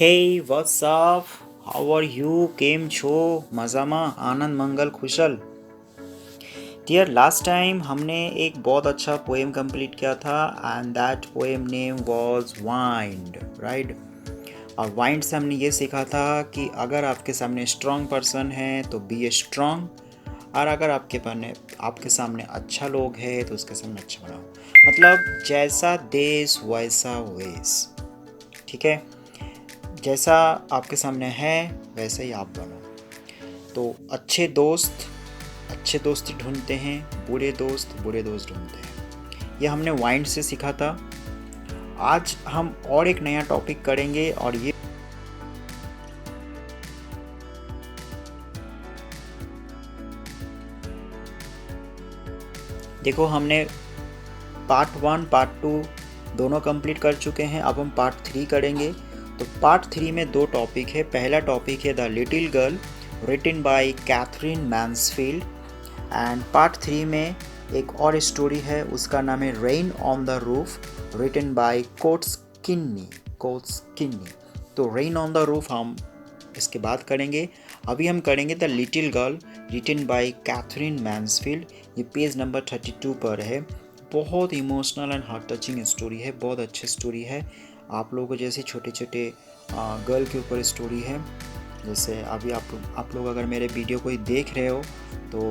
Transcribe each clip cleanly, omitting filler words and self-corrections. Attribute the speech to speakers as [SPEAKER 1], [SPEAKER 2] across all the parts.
[SPEAKER 1] Hey, what's up? How are you? કેમ છો? મજામાં આનંદ મંગલ कुशल डियर लास्ट टाइम हमने एक बहुत अच्छा पोएम कंप्लीट किया था and that poem name was wind right. और वाइंड से हमने ये सीखा था कि अगर आपके सामने स्ट्रॉन्ग पर्सन है तो बी ए स्ट्रॉन्ग, और अगर आपके सामने अच्छा लोग है तो उसके सामने अच्छा बनाओ। मतलब जैसा देश वैसा वेश, ठीक है। जैसा आपके सामने है वैसे ही आप बनो। तो अच्छे दोस्त ढूंढते हैं, बुरे दोस्त ढूंढते हैं। ये हमने वाइंड से सीखा था। आज हम और एक नया टॉपिक करेंगे और ये देखो, हमने पार्ट 1 पार्ट 2 दोनों कंप्लीट कर चुके हैं। अब हम पार्ट 3 करेंगे। तो पार्ट 3 में दो टॉपिक है। पहला टॉपिक है the little girl written by Katherine Mansfield, and part 3 में एक और स्टोरी है, उसका नाम है rain on the roof written by Coates Kinney. तो रेन ऑन द रूफ हम इसके बाद करेंगे। अभी हम करेंगे the little girl written by Katherine Mansfield. ये पेज नंबर 32 पर है। बहुत emotional and heart touching story है, बहुत अच्छी स्टोरी है। आप लोगों को जैसे छोटे छोटे गर्ल के ऊपर स्टोरी है। जैसे अभी आप लोग अगर मेरे वीडियो कोई देख रहे हो तो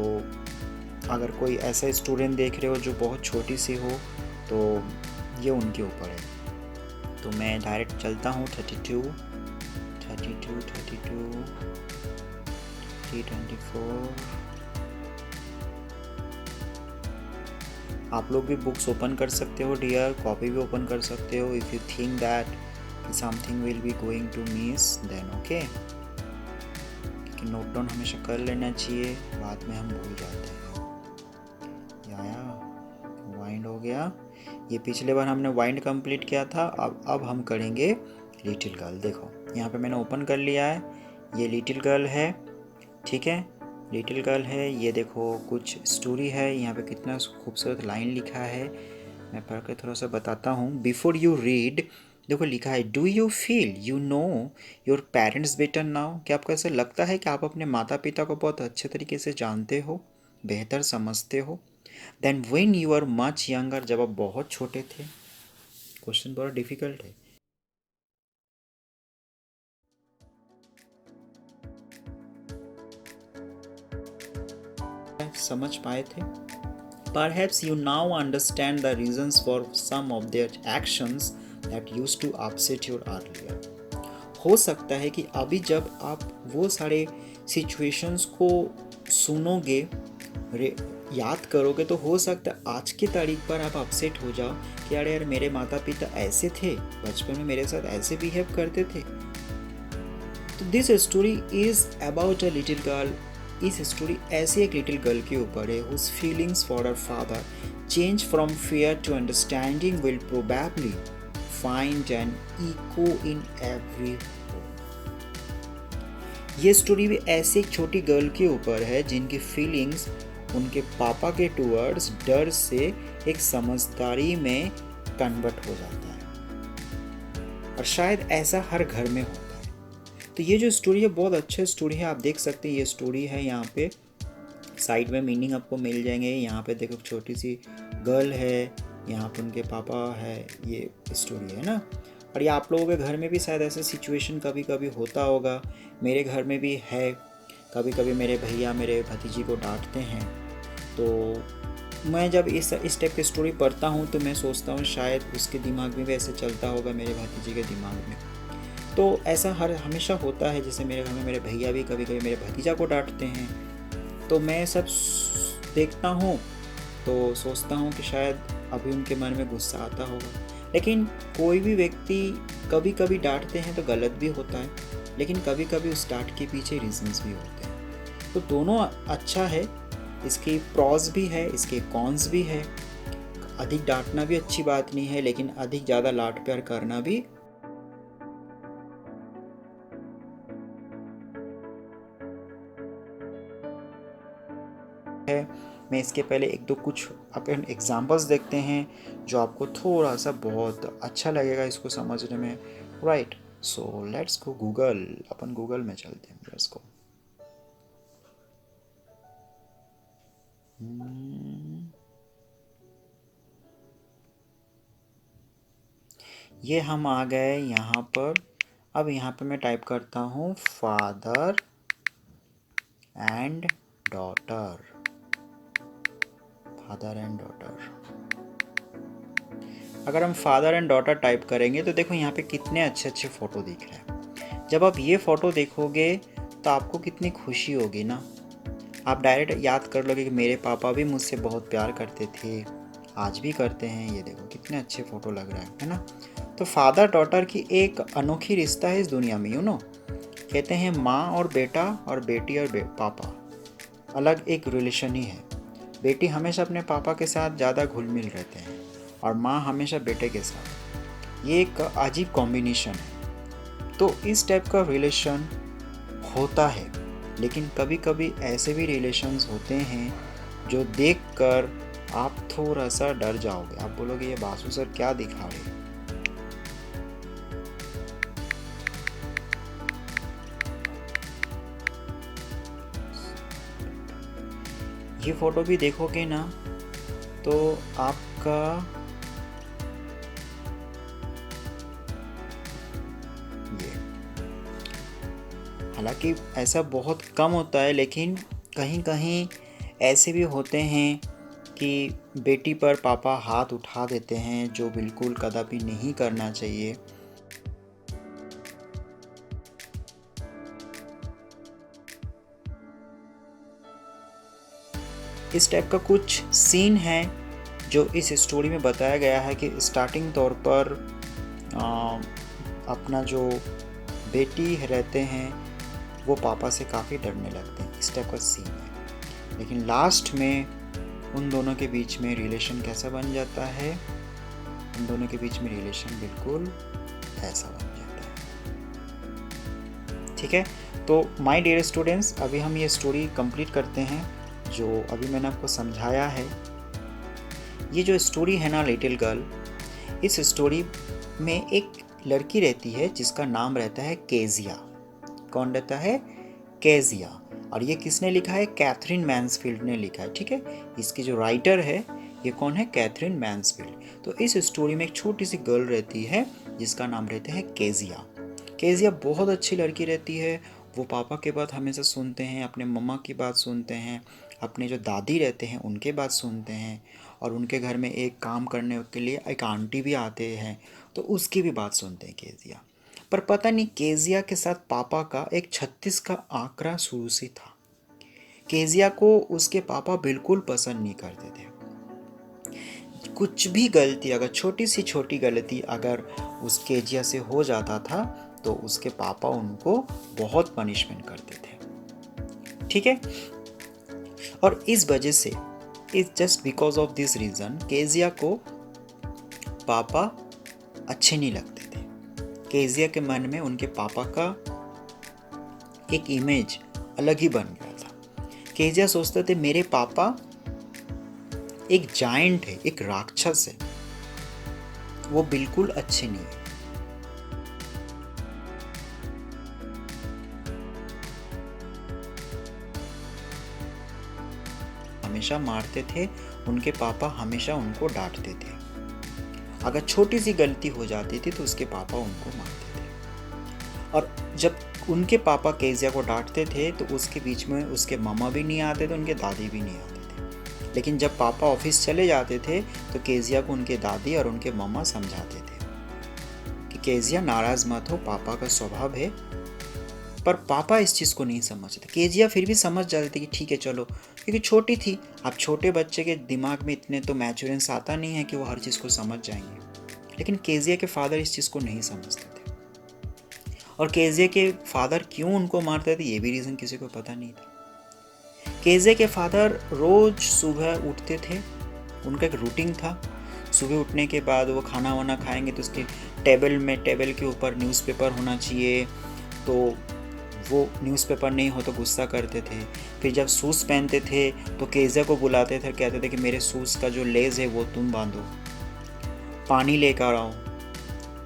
[SPEAKER 1] अगर कोई ऐसा स्टूडेंट देख रहे हो जो बहुत छोटी सी हो तो ये उनके ऊपर है। तो मैं डायरेक्ट चलता हूँ 32, 324। आप लोग भी बुक्स ओपन कर सकते हो डियर, कॉपी भी ओपन कर सकते हो। If you think that something will be going to miss then okay. क्योंकि नोट डाउन हमेशा कर लेना चाहिए, बाद में हम भूल जाते हैं। वाइंड हो गया। ये पिछले बार हमने वाइंड कंप्लीट किया था। अब हम करेंगे लिटिल गर्ल। देखो यहाँ पे मैंने ओपन कर लिया है, ये लिटिल गर्ल है, ठीक है। लिटिल गर्ल है, ये देखो कुछ स्टोरी है। यहाँ पे कितना खूबसूरत लाइन लिखा है, मैं पढ़ के थोड़ा सा बताता हूँ। बिफोर यू रीड, देखो लिखा है do you feel you know your parents better now. क्या आपको ऐसा लगता है कि आप अपने माता पिता को बहुत अच्छे तरीके से जानते हो, बेहतर समझते हो then when you are much younger, जब आप बहुत छोटे थे। क्वेश्चन बड़ा डिफिकल्ट है। समझ पाए थे। Perhaps you now understand the reasons for some of their actions that used to upset you earlier. हो सकता है कि अभी जब आप वो सारे सिचुएशंस को सुनोगे, याद करोगे, तो हो सकता है आज की तारीख पर आप अपसेट हो जाओ कि यार मेरे माता पिता ऐसे थे, बचपन में मेरे साथ ऐसे बिहेव करते थे। तो this story is about a little girl. इस स्टोरी ऐसी एक लिटिल गर्ल के ऊपर है whose feelings for her father change from fear to understanding will probably find an echo in every home. ये स्टोरी भी ऐसी एक छोटी गर्ल के ऊपर है जिनकी फीलिंग्स उनके पापा के टूवर्ड्स डर से एक समझदारी में कन्वर्ट हो जाता है, और शायद ऐसा हर घर में होता है। तो ये जो स्टोरी है बहुत अच्छा स्टोरी है। आप देख सकते हैं ये स्टोरी है, यहाँ पे साइड में मीनिंग आपको मिल जाएंगे। यहाँ पे देखो छोटी सी गर्ल है, यहाँ पे उनके पापा है, ये स्टोरी है ना। और ये आप लोगों के घर में भी शायद ऐसा सिचुएशन कभी कभी होता होगा, मेरे घर में भी है। कभी कभी मेरे भैया मेरे भतीजी को डांटते हैं, तो मैं जब इस टाइप की स्टोरी पढ़ता हूँ तो मैं सोचता हूँ शायद उसके दिमाग में भी ऐसे चलता होगा, मेरे भतीजी के दिमाग में। तो ऐसा हमेशा होता है। जैसे मेरे घर में मेरे भैया भी कभी कभी मेरे भतीजा को डांटते हैं, तो मैं सब देखता हूँ तो सोचता हूँ कि शायद अभी उनके मन में गुस्सा आता होगा। लेकिन कोई भी व्यक्ति कभी कभी डांटते हैं तो गलत भी होता है, लेकिन कभी कभी उस डांट के पीछे रीजंस भी होते हैं। तो दोनों अच्छा है, इसके प्रॉस भी है, इसके कॉन्स भी है। अधिक डांटना भी अच्छी बात नहीं है, लेकिन अधिक ज़्यादा लाड प्यार करना भी है। मैं इसके पहले एक दो कुछ अपन एग्जांपल्स देखते हैं जो आपको थोड़ा सा बहुत अच्छा लगेगा इसको समझने में, right. So let's go Google, upon Google में चलते हैं, लेट्स गो। ये हम आ गए यहाँ पर। अब यहाँ पे मैं टाइप करता हूँ father and daughter, father and daughter. अगर हम फादर एंड डॉटर टाइप करेंगे तो देखो यहाँ पे कितने अच्छे अच्छे फ़ोटो दिख रहे हैं। जब आप ये फ़ोटो देखोगे तो आपको कितनी खुशी होगी ना, आप डायरेक्ट याद कर लोगे कि मेरे पापा भी मुझसे बहुत प्यार करते थे, आज भी करते हैं। ये देखो कितने अच्छे फ़ोटो लग रहे हैं, है ना। तो फादर डॉटर की एक अनोखी रिश्ता है इस दुनिया में, यू नो। कहते हैं माँ और बेटा और बेटी और पापा अलग एक रिलेशन ही है। बेटी हमेशा अपने पापा के साथ ज़्यादा घुल मिल रहते हैं और माँ हमेशा बेटे के साथ। ये एक अजीब कॉम्बिनेशन है। तो इस टाइप का रिलेशन होता है, लेकिन कभी कभी ऐसे भी रिलेशंस होते हैं जो देखकर आप थोड़ा सा डर जाओगे। आप बोलोगे ये बासु सर क्या दिखा रहे हैं। ये फोटो भी देखोगे ना तो आपका ये, हालांकि ऐसा बहुत कम होता है, लेकिन कहीं कहीं ऐसे भी होते हैं कि बेटी पर पापा हाथ उठा देते हैं, जो बिल्कुल कदापि नहीं करना चाहिए। इस टाइप का कुछ सीन है जो इस स्टोरी में बताया गया है कि स्टार्टिंग तौर पर अपना जो बेटी रहते हैं वो पापा से काफ़ी डरने लगते हैं। इस टाइप का सीन है, लेकिन लास्ट में उन दोनों के बीच में रिलेशन कैसा बन जाता है, उन दोनों के बीच में रिलेशन बिल्कुल ऐसा बन जाता है। ठीक है, तो माय डियर स्टूडेंट्स, अभी हम ये स्टोरी कंप्लीट करते हैं जो अभी मैंने आपको समझाया है। ये जो स्टोरी है ना लिटिल गर्ल, इस स्टोरी में एक लड़की रहती है जिसका नाम रहता है केजिया। कौन रहता है? केजिया। और ये किसने लिखा है? कैथरीन मैन्सफील्ड ने लिखा है। ठीक है, इसकी जो राइटर है ये कौन है? Katherine Mansfield. तो इस स्टोरी में एक छोटी सी गर्ल रहती है जिसका नाम रहता है केजिया। केजिया बहुत अच्छी लड़की रहती है। वो पापा की बात हमेशा सुनते हैं, अपने मम्मा की बात सुनते हैं, अपने जो दादी रहते हैं उनके बात सुनते हैं, और उनके घर में एक काम करने के लिए एक आंटी भी आते हैं तो उसकी भी बात सुनते हैं केजिया। पर पता नहीं केजिया के साथ पापा का एक 36 का आंकड़ा शुरू से था। केजिया को उसके पापा बिल्कुल पसंद नहीं करते थे। कुछ भी गलती, अगर छोटी सी छोटी गलती अगर उस केजिया से हो जाता था तो उसके पापा उनको बहुत पनिशमेंट करते थे। ठीक है, और इस वजह से, इस just because of this reason, Kezia को पापा अच्छे नहीं लगते थे। केजिया के मन में उनके पापा का एक इमेज अलग ही बन गया था। केजिया सोचते थे मेरे पापा एक जायंट है, एक राक्षस है, वो बिल्कुल अच्छे नहीं है। हमेशा मारते थे, उनके पापा हमेशा उनको डांटते थे। अगर छोटी सी गलती हो जाती थी तो उसके पापा उनको मारते थे। और जब उनके पापा केजिया को डांटते थे तो उसके बीच में उसके मामा भी नहीं आते थे, उनके दादी भी नहीं आते थे। लेकिन जब पापा ऑफिस चले जाते थे तो केजिया को उनके दादी और उनके मामा समझाते थे कि केजिया नाराज़ मत हो, पापा का स्वभाव है। पर पापा इस चीज़ को नहीं समझते। केजिया फिर भी समझ जाते थे कि ठीक है चलो, क्योंकि छोटी थी। अब छोटे बच्चे के दिमाग में इतने तो मैच्योरेंस आता नहीं है कि वो हर चीज़ को समझ जाएंगे। लेकिन केजिया के फादर इस चीज़ को नहीं समझते थे, और केजिया के फादर क्यों उनको मारते थे ये भी रीज़न किसी को पता नहीं था। केजिया के फादर रोज़ सुबह उठते थे, उनका एक रूटीन था। सुबह उठने के बाद वो खाना वाना खाएंगे तो उसके टेबल के ऊपर न्यूज़पेपर होना चाहिए, तो वो न्यूज़पेपर नहीं हो तो गुस्सा करते थे। फिर जब शूज़ पहनते थे तो केजिया को बुलाते थे, कहते थे कि मेरे शूज़ का जो लेज़ है वो तुम बांधो, पानी लेकर आओ।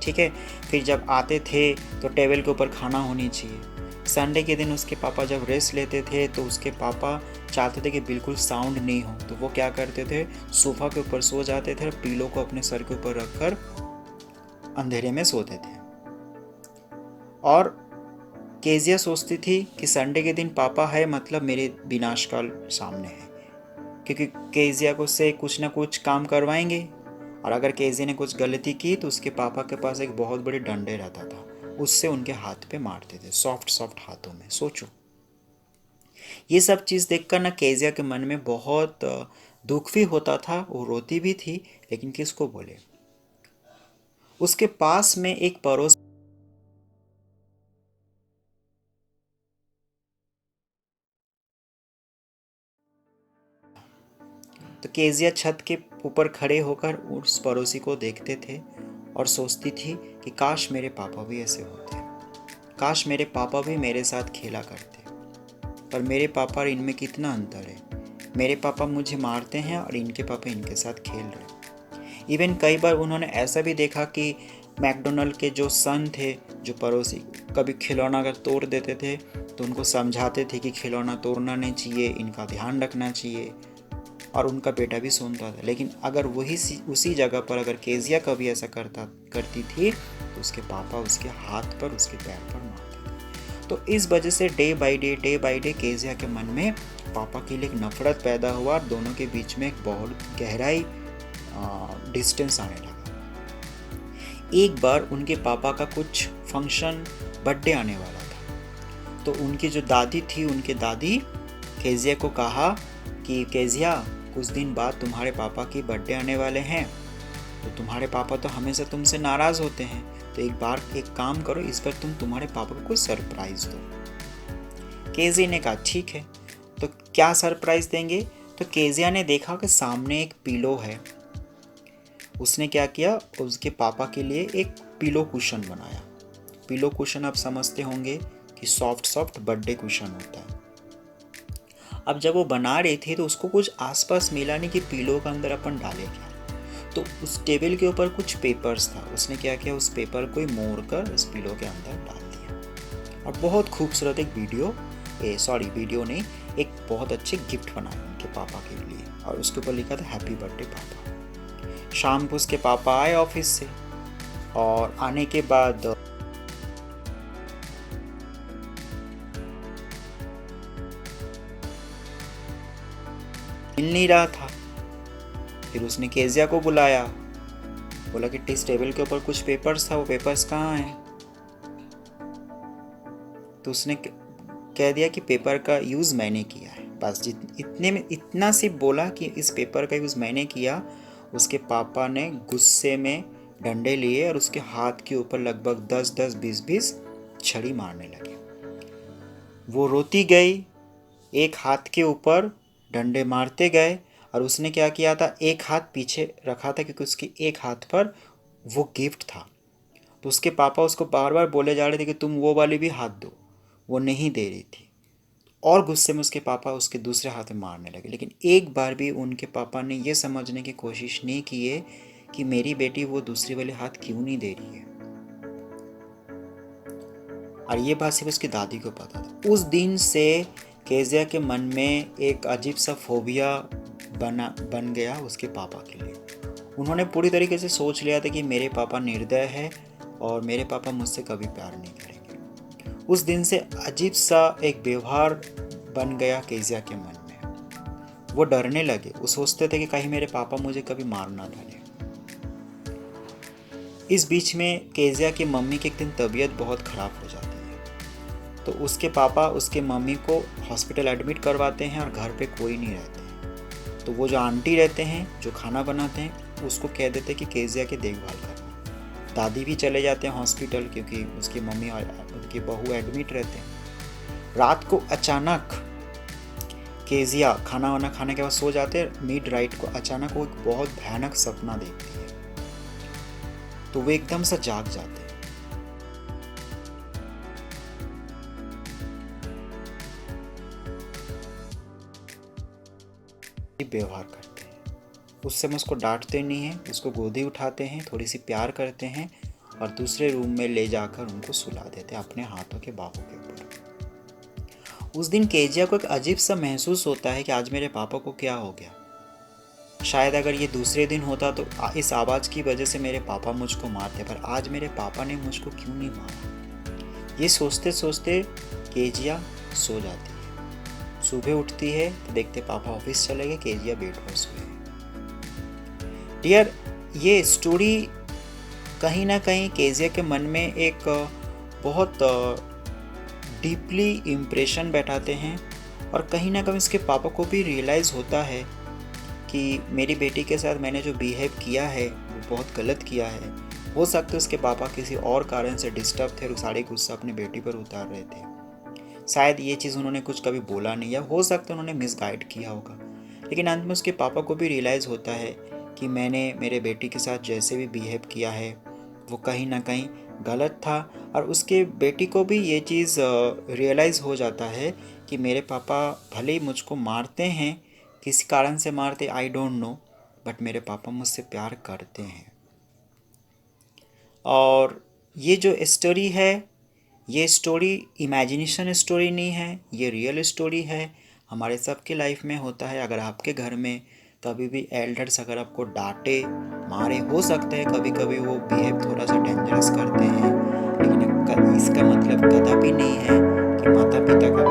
[SPEAKER 1] ठीक है। फिर जब आते थे तो टेबल के ऊपर खाना होनी चाहिए। संडे के दिन उसके पापा जब रेस्ट लेते थे तो उसके पापा चाहते थे कि बिल्कुल साउंड नहीं हो, तो वो क्या करते थे, सोफ़ा के ऊपर सो जाते थे और पिलो को अपने सर के ऊपर रखकर अंधेरे में सोते थे। और केजिया सोचती थी कि संडे के दिन पापा है मतलब मेरे विनाशकाल सामने है, क्योंकि केजिया को से कुछ ना कुछ काम करवाएंगे, और अगर केजिया ने कुछ गलती की तो उसके पापा के पास एक बहुत बड़े डंडे रहता था, उससे उनके हाथ पे मारते थे, सॉफ्ट सॉफ्ट हाथों में। सोचो, ये सब चीज़ देखकर ना केजिया के मन में बहुत दुख भी होता था, वो रोती भी थी, लेकिन किसको बोले। उसके पास में एक पड़ोस तो केजिया छत के ऊपर खड़े होकर उस पड़ोसी को देखते थे और सोचती थी कि काश मेरे पापा भी ऐसे होते, काश मेरे पापा भी मेरे साथ खेला करते। पर मेरे पापा और इनमें कितना अंतर है, मेरे पापा मुझे मारते हैं और इनके पापा इनके साथ खेल रहे हैं। इवन कई बार उन्होंने ऐसा भी देखा कि मैकडोनल्ड के जो सन थे, जो पड़ोसी, कभी खिलौना अगर तोड़ देते थे तो उनको समझाते थे कि खिलौना तोड़ना नहीं चाहिए, इनका ध्यान रखना चाहिए, और उनका बेटा भी सुनता था। लेकिन अगर वही उसी जगह पर अगर केजिया कभी ऐसा करती थी तो उसके पापा उसके हाथ पर, उसके पैर पर मारते थे। तो इस वजह से डे बाय डे केजिया के मन में पापा के लिए एक नफरत पैदा हुआ और दोनों के बीच में एक बहुत गहराई डिस्टेंस आने लगा। एक बार उनके पापा का कुछ फंक्शन, बर्थडे आने वाला था, तो उनकी जो दादी थी, उनके दादी केजिया को कहा कि केजिया, कुछ दिन बाद तुम्हारे पापा की बर्थडे आने वाले हैं, तो तुम्हारे पापा तो हमेशा तुमसे नाराज़ होते हैं, तो एक बार एक काम करो, इस बार तुम तुम्हारे पापा को कोई सरप्राइज़ दो। केजिया ने कहा ठीक है, तो क्या सरप्राइज़ देंगे। तो केजिया ने देखा कि सामने एक पिलो है। उसने क्या किया, उसके पापा के लिए एक पिलो कुशन बनाया। पिलो कुशन आप समझते होंगे कि सॉफ्ट सॉफ्ट बर्थडे कुशन होता है। अब जब वो बना रही थी तो उसको कुछ आसपास मिला नहीं कि पिलो के अंदर अपन डाले क्या। तो उस टेबल के ऊपर कुछ पेपर्स था, उसने क्या किया, उस पेपर को मोड़ कर उस पिलो के अंदर डाल दिया और बहुत खूबसूरत एक वीडियो नहीं, एक बहुत अच्छे गिफ्ट बनाए उनके पापा के लिए, और उसके ऊपर लिखा था हैप्पी बर्थडे पापा। शाम को उसके पापा आए ऑफिस से, और आने के बाद मिल नहीं रहा था। फिर उसने केजिया को बुलाया, बोला कि इस टेबल के ऊपर कुछ पेपर्स था, वो पेपर्स कहाँ हैं। तो उसने कह दिया कि पेपर का यूज़ मैंने किया है, बस इतने में इतना सिर्फ बोला कि इस पेपर का यूज़ मैंने किया। उसके पापा ने गुस्से में डंडे लिए और उसके हाथ के ऊपर लगभग 10-10, 20-20 छड़ी मारने लगे। वो रोती गई, एक हाथ के ऊपर डंडे मारते गए, और उसने क्या किया था, एक हाथ पीछे रखा था क्योंकि उसके एक हाथ पर वो गिफ्ट था। तो उसके पापा उसको बार बार बोले जा रहे थे कि तुम वो वाली भी हाथ दो, वो नहीं दे रही थी, और गुस्से में उसके पापा उसके दूसरे हाथ में मारने लगे। लेकिन एक बार भी उनके पापा ने ये समझने की कोशिश नहीं की है कि मेरी बेटी वो दूसरी वाली हाथ क्यों नहीं दे रही है, और ये बात सिर्फ उसकी दादी को पता था। उस दिन से केजिया के मन में एक अजीब सा फोबिया बन गया उसके पापा के लिए। उन्होंने पूरी तरीके से सोच लिया था कि मेरे पापा निर्दय है और मेरे पापा मुझसे कभी प्यार नहीं करेंगे। उस दिन से अजीब सा एक व्यवहार बन गया केजिया के मन में। वो डरने लगे, वो सोचते थे कि कहीं मेरे पापा मुझे कभी मार ना डालें। इस बीच में केजिया की मम्मी की एक दिन तबीयत बहुत ख़राब हो जाती है, तो उसके पापा उसके मम्मी को हॉस्पिटल एडमिट करवाते हैं और घर पे कोई नहीं रहते। तो वो जो आंटी रहते हैं, जो खाना बनाते हैं, उसको कह देते हैं कि केजिया की देखभाल करना। दादी भी चले जाते हैं हॉस्पिटल क्योंकि उसकी मम्मी और उनकी बहू एडमिट रहते हैं। रात को अचानक केजिया खाना वाना खाने के बाद सो जाते हैं। मिड राइट को अचानक वो एक बहुत भयानक सपना देखती है, तो वो एकदम से जाग जाते हैं। व्यवहार करते हैं, उस समय उसको डांटते नहीं हैं, उसको गोदी उठाते हैं, थोड़ी सी प्यार करते हैं और दूसरे रूम में ले जाकर उनको सुला देते अपने हाथों के बाहों के ऊपर। उस दिन केजिया को एक अजीब सा महसूस होता है कि आज मेरे पापा को क्या हो गया। शायद अगर ये दूसरे दिन होता तो इस आवाज़ की वजह से मेरे पापा मुझको मारते, पर आज मेरे पापा ने मुझको क्यों नहीं मारा। ये सोचते सोचते केजिया सो जाती है। सुबह उठती है तो देखते पापा ऑफिस चले गए, केजिया बेड पर सोए। डियर, ये स्टोरी कहीं ना कहीं केजिया के मन में एक बहुत डीपली इम्प्रेशन बैठाते हैं, और कहीं ना कहीं इसके पापा को भी रियलाइज़ होता है कि मेरी बेटी के साथ मैंने जो बिहेव किया है वो बहुत गलत किया है। हो सकता है उसके पापा किसी और कारण से डिस्टर्ब थे और सारे गुस्सा अपनी बेटी पर उतार रहे थे। शायद ये चीज़ उन्होंने कुछ कभी बोला नहीं, या हो सकता है उन्होंने मिसगाइड किया होगा। लेकिन अंत में उसके पापा को भी रियलाइज़ होता है कि मैंने मेरे बेटी के साथ जैसे भी बिहेव किया है वो कहीं ना कहीं गलत था। और उसके बेटी को भी ये चीज़ रियलाइज़ हो जाता है कि मेरे पापा भले ही मुझको मारते हैं, किसी कारण से मारते आई डोंट नो, बट मेरे पापा मुझसे प्यार करते हैं। और ये जो स्टोरी है, ये स्टोरी इमेजिनेशन स्टोरी नहीं है, ये रियल स्टोरी है। हमारे सबके लाइफ में होता है। अगर आपके घर में कभी भी एल्डर्स अगर आपको डांटे मारे, हो सकता है कभी कभी वो बिहेव थोड़ा सा डेंजरस करते हैं, लेकिन इसका मतलब कदापि नहीं है कि माता पिता का